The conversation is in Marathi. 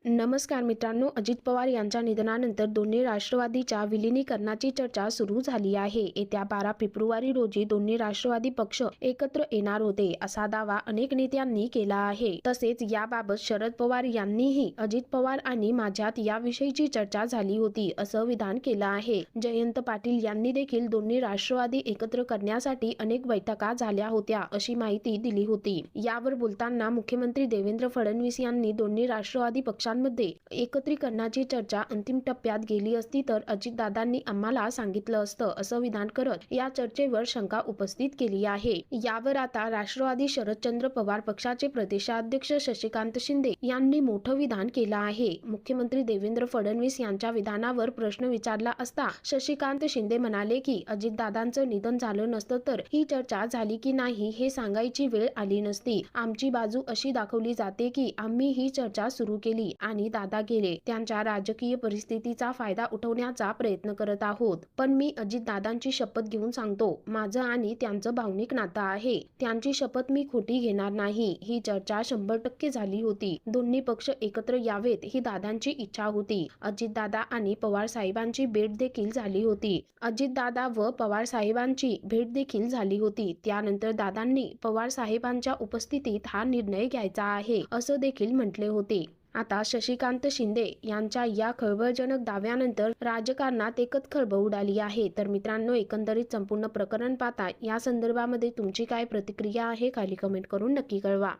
नमस्कार मित्रांनो, अजित पवार यांच्या निधनानंतर दोन्ही राष्ट्रवादीच्या विलिनीकरणाची चर्चा सुरू झाली आहे. येत्या 12 फेब्रुवारी रोजी दोन्ही राष्ट्रवादी पक्ष एकत्र येणार होते असा दावा अनेक नेत्यांनी केला आहे. तसेच याबाबत शरद पवार यांनीही अजित पवार आणि माझ्यात याविषयीची चर्चा झाली होती असं विधान केलं आहे. जयंत पाटील यांनी देखील दोन्ही राष्ट्रवादी एकत्र करण्यासाठी अनेक बैठका झाल्या होत्या अशी माहिती दिली होती. यावर बोलताना मुख्यमंत्री देवेंद्र फडणवीस यांनी दोन्ही राष्ट्रवादी पक्षांमध्ये एकत्रीकरणाची चर्चा अंतिम टप्प्यात गेली असती तर अजितदादांनी आम्हाला सांगितलं असतं असं विधान करत या चर्चेवर शंका उपस्थित केली आहे. यावर आता राष्ट्रवादी शरदचंद्र पवार पक्षाचे प्रदेशाध्यक्ष शशिकांत शिंदे यांनी मोठं विधान केलं आहे. मुख्यमंत्री देवेंद्र फडणवीस यांच्या विधानावर प्रश्न विचारला असता शशिकांत शिंदे म्हणाले की अजितदादांचं निधन झालं नसतं तर ही चर्चा झाली की नाही हे सांगायची वेळ आली नसती. आमची बाजू अशी दाखवली जाते की आम्ही ही चर्चा सुरू केली आणि दादा गेले, त्यांच्या राजकीय परिस्थितीचा फायदा उठवण्याचा प्रयत्न करत आहोत. पण मी अजितदादांची शपथ घेऊन सांगतो, माझं आणि त्यांचं भावनिक नातं आहे. त्यांची शपथ मी खोटी घेणार नाही. ही चर्चा 100% झाली होती. दोन्ही पक्ष एकत्र यावेत ही दादांची इच्छा होती. अजितदादा आणि पवार साहेबांची भेट देखील झाली होती. अजितदादा व पवार साहेबांची भेट देखील झाली होती. त्यानंतर दादांनी पवार साहेबांच्या उपस्थितीत हा निर्णय घ्यायचा आहे असं देखील म्हटले होते. आता शशिकांत शिंदे यांच्या या खळबळजनक दाव्यानंतर राजकारणात एकच खळबळ उडाली आहे. तर मित्रांनो, एकंदरीत संपूर्ण प्रकरण पाहता या संदर्भामध्ये तुमची काय प्रतिक्रिया आहे खाली कमेंट करून नक्की कळवा.